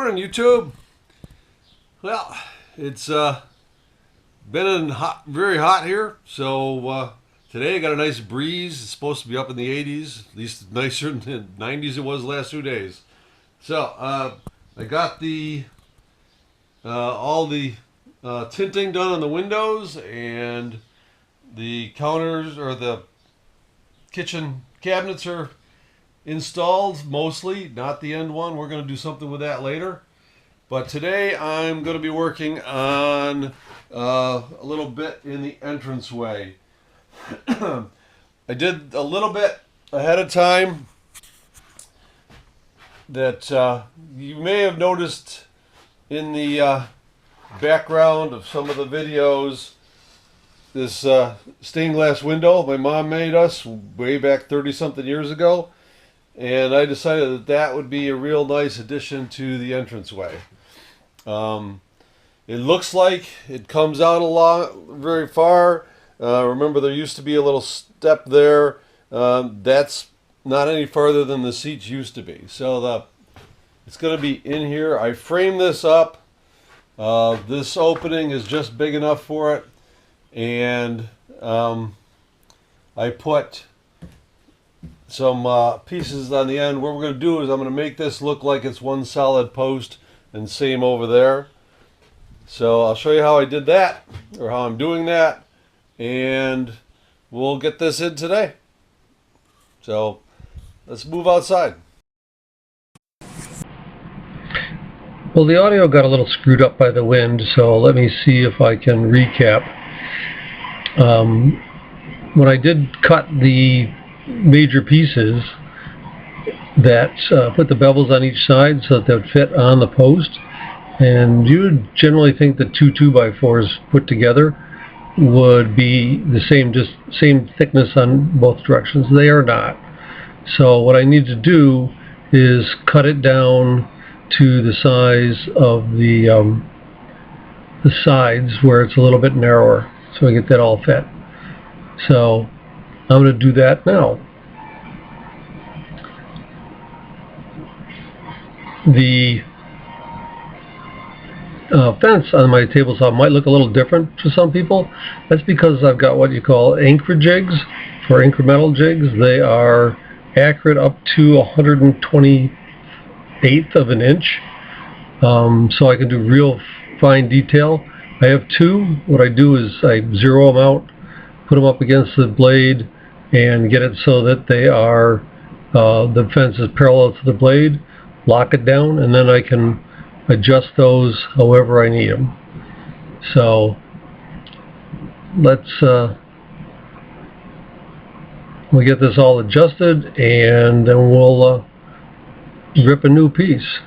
morning, YouTube. Well, it's been very hot here, so today I got a nice breeze. It's supposed to be up in the 80s, at least nicer than the 90s it was the last 2 days. So I got the all the tinting done on the windows, and the counters or the kitchen cabinets are installed mostly, not the end one. We're going to do something with that later. But today I'm going to be working on a little bit in the entranceway. I did a little bit ahead of time that you may have noticed in the background of some of the videos. This stained glass window my mom made us way back 30 something years ago, and I decided that that would be a real nice addition to the entranceway. It looks like it comes out very far. Remember, there used to be a little step there. That's not any farther than the seats used to be. So it's going to be in here. I framed this up. This opening is just big enough for it. And I put some pieces on the end. What we're going to do is I'm going to make this look like it's one solid post, and same over there. So I'll show you how I did that, or how I'm doing that, and we'll get this in today. So let's move outside. Well, the audio got a little screwed up by the wind, so let me see if I can recap. When I did cut the major pieces that put the bevels on each side so that they would fit on the post, and you would generally think that two 2x4s put together would be the same thickness on both directions. They are not. So what I need to do is cut it down to the size of the sides where it's a little bit narrower, so I get that all fit. So I'm going to do that now. The fence on my table saw might look a little different to some people. That's because I've got what you call anchor jigs for incremental jigs. They are accurate up to 128th of an inch, so I can do real fine detail. I have two. What I do is I zero them out, put them up against the blade, and get it so that they are the fence is parallel to the blade, lock it down, and then I can adjust those however I need them. So let's we'll get this all adjusted, and then we'll rip a new piece.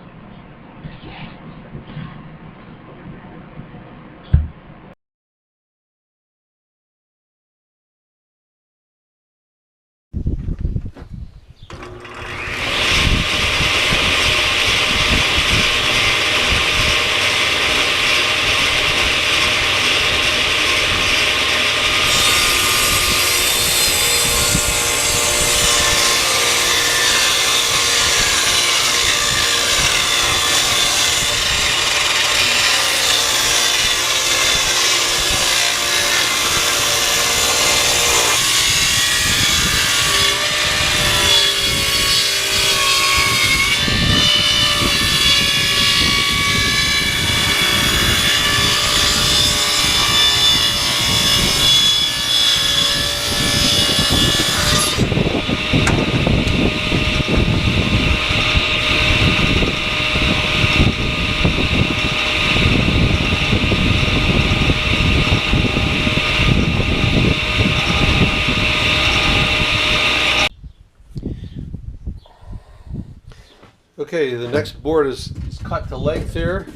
Okay, the next board is cut to length here,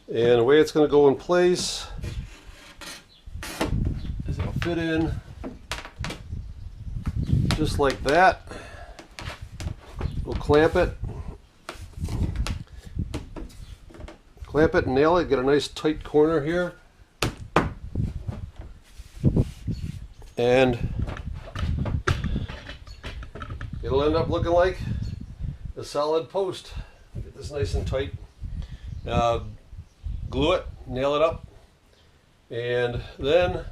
and the way it's going to go in place is it'll fit in just like that. We'll clamp it and nail it, get a nice tight corner here, and it'll end up looking like a solid post. Get this nice and tight. glue it, nail it up, and then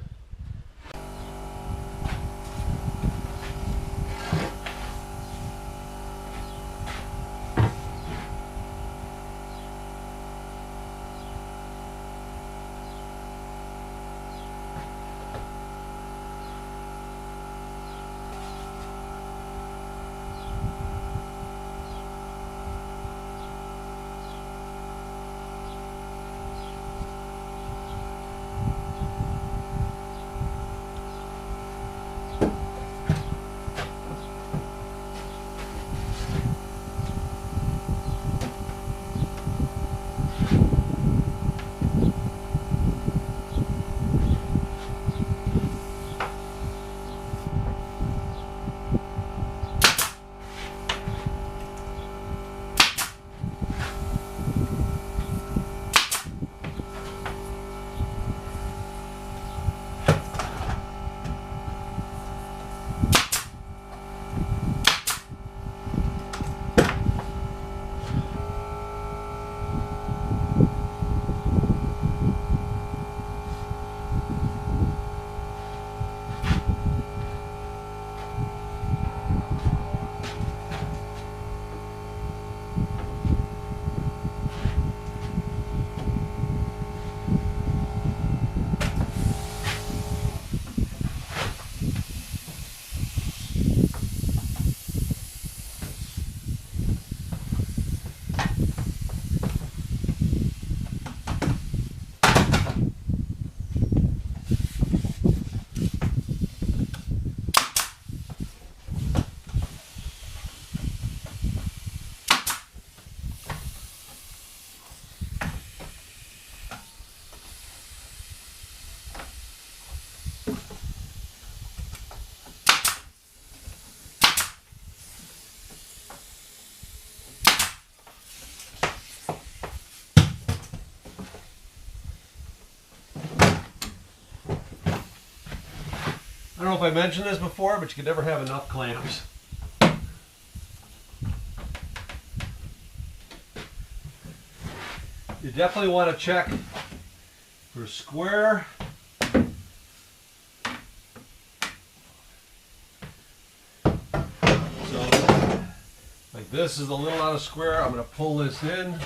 I don't know if I mentioned this before, but you can never have enough clamps. You definitely want to check for square. So, like this is a little out of square. I'm going to pull this in.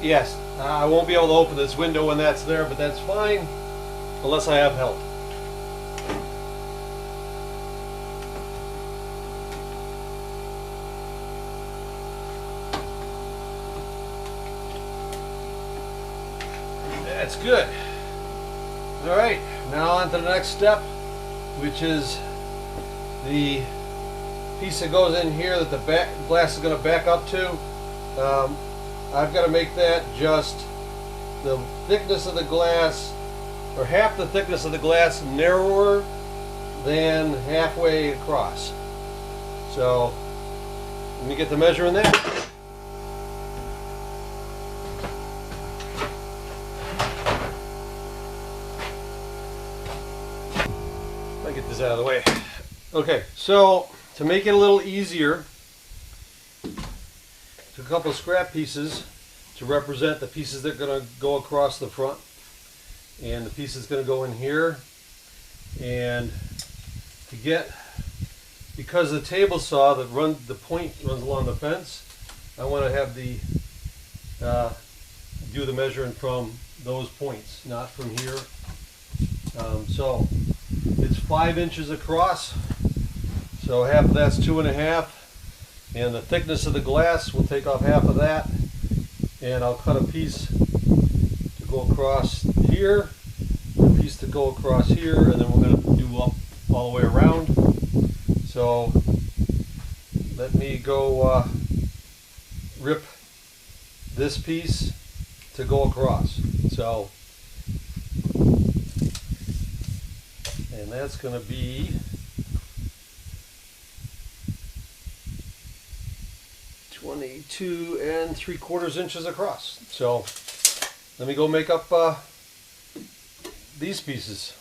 Yes, I won't be able to open this window when that's there, but that's fine, unless I have help. That's good. All right, now on to the next step, which is the piece that goes in here that the glass is going to back up to. I've got to make that just the thickness of the glass, or half the thickness of the glass narrower than halfway across. So let me get the measure in that. Let me get this out of the way. Okay, so to make it a little easier, took a couple of scrap pieces to represent the pieces that are going to go across the front, and the piece is going to go in here. And to get, because the table saw that the point runs along the fence, I want to have the do the measuring from those points, not from here. So it's 5 inches across, so half of that's 2.5, and the thickness of the glass, we'll take off half of that, and I'll cut a piece to go across here, a piece to go across here, and then we're going to do up all the way around. So let me go rip this piece to go across. So, and that's going to be 22 3/4 inches across. So let me go make up these pieces.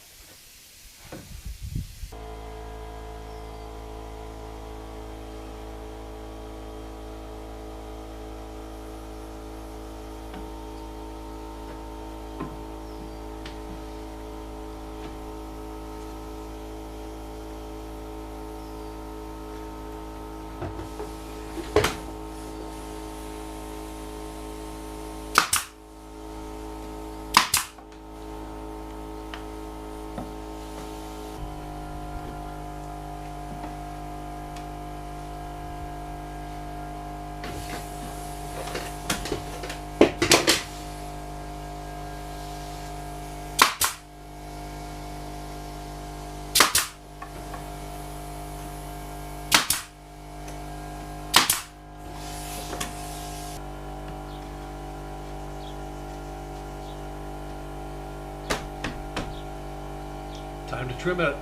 Time to trim it.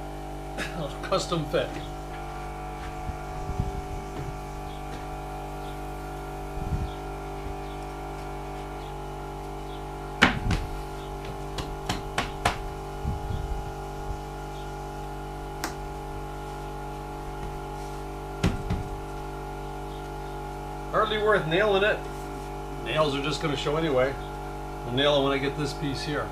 Custom fit. Hardly worth nailing it. Nails are just going to show anyway. I'll nail it when I get this piece here.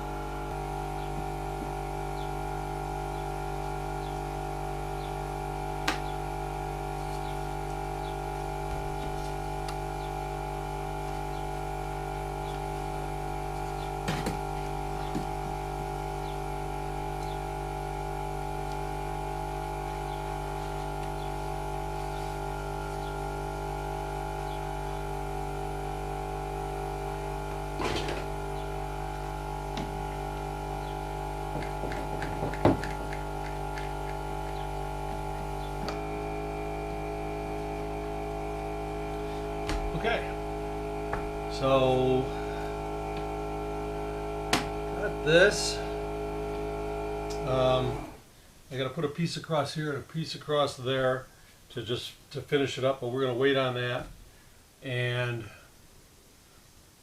Okay, so got this. I got to put a piece across here and a piece across there to finish it up, but we're going to wait on that. And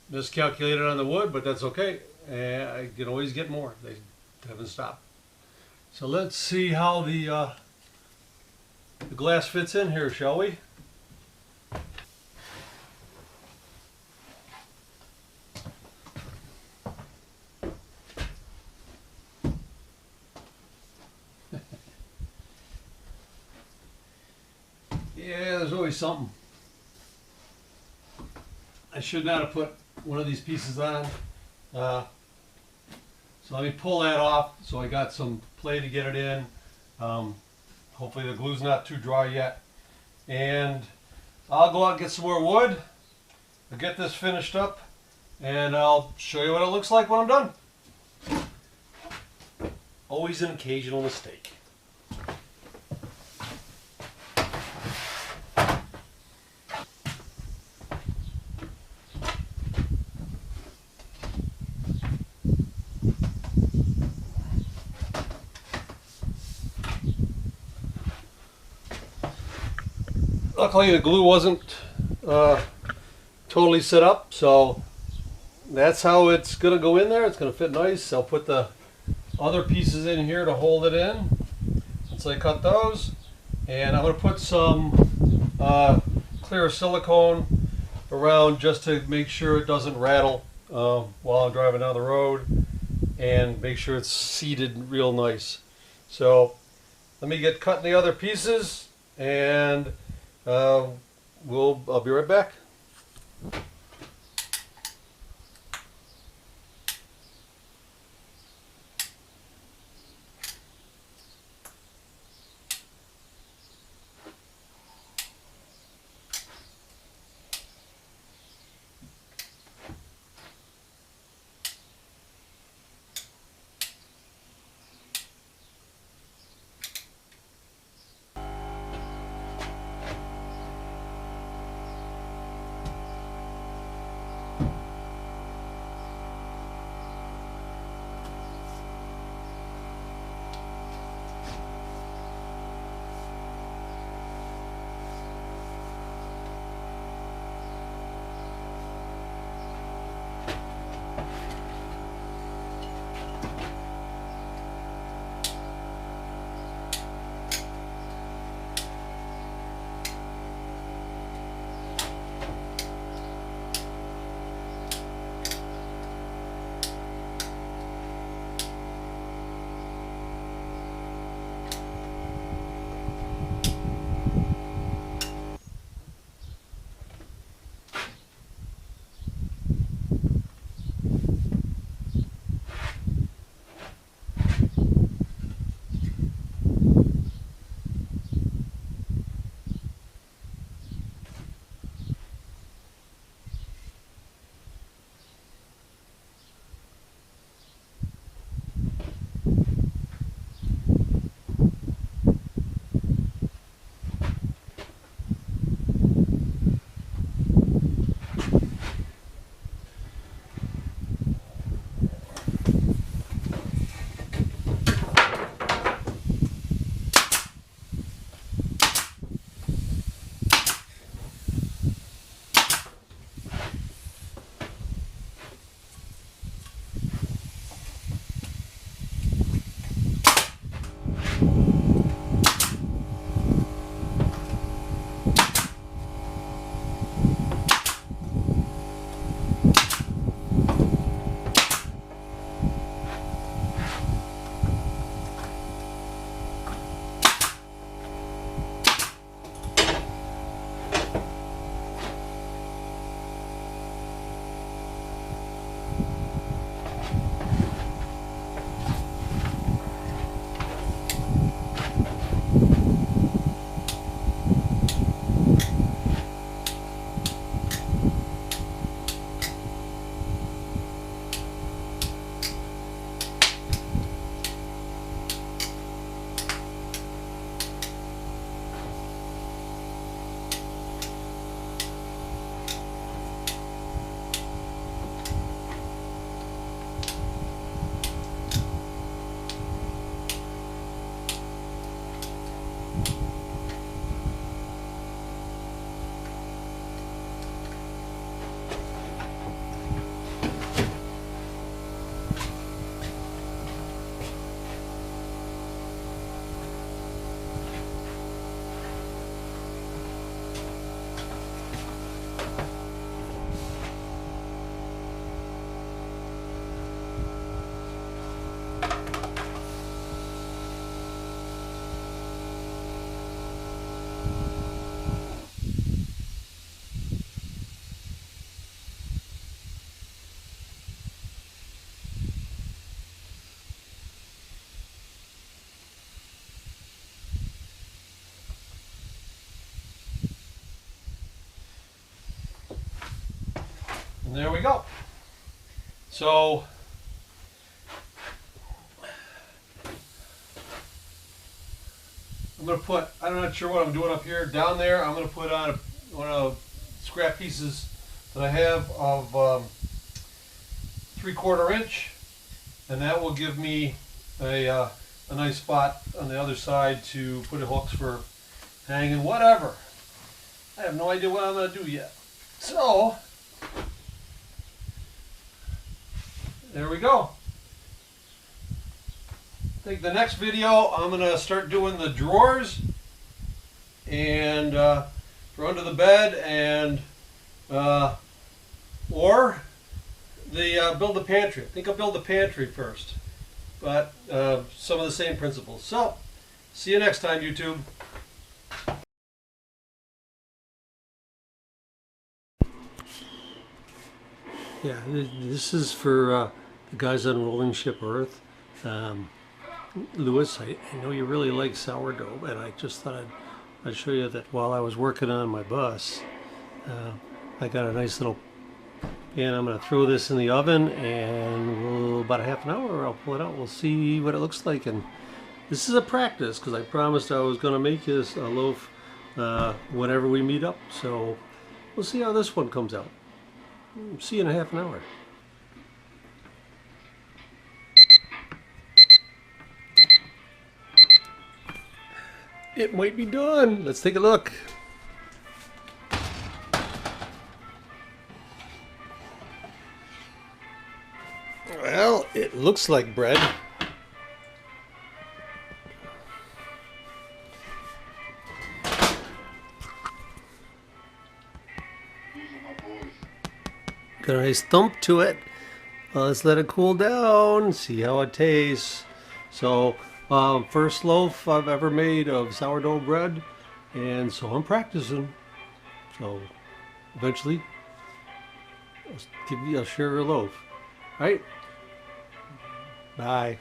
miscalculated on the wood, but that's okay. I can always get more. They haven't stopped. So let's see how the glass fits in here, shall we? Yeah, there's always something. I should not have put one of these pieces on. So let me pull that off. So I got some play to get it in. Hopefully the glue's not too dry yet. And I'll go out and get some more wood. I'll get this finished up and I'll show you what it looks like when I'm done. Always an occasional mistake. luckily the glue wasn't totally set up, so that's how it's gonna go in there. It's gonna fit nice. I'll put the other pieces in here to hold it in once I cut those, and I'm gonna put some clear silicone around just to make sure it doesn't rattle while I'm driving down the road, and make sure it's seated real nice. So let me get cutting the other pieces, and I'll be right back. And there we go. So I'm going to put, I'm not sure what I'm doing up here. Down there, I'm going to put on one of the scrap pieces that I have of 3/4 inch, and that will give me a nice spot on the other side to put hooks for hanging whatever. I have no idea what I'm going to do yet. So, there we go. I think the next video I'm going to start doing the drawers and for under the bed, and or the build the pantry. I think I'll build the pantry first, but some of the same principles. So, see you next time, YouTube. Yeah, this is for the guys on Rolling Ship Earth. Lewis, I know you really like sourdough, and I just thought I'd show you that while I was working on my bus, I got a nice little pan. I'm going to throw this in the oven, and about a half an hour I'll pull it out. We'll see what it looks like. And this is a practice, because I promised I was going to make this a loaf whenever we meet up. So we'll see how this one comes out. See you in a half an hour. It might be done. Let's take a look. Well, it looks like bread. Got a nice thump to it. Let's let it cool down, see how it tastes. So, first loaf I've ever made of sourdough bread, and so I'm practicing. So, eventually, I'll share a loaf. Right? Bye.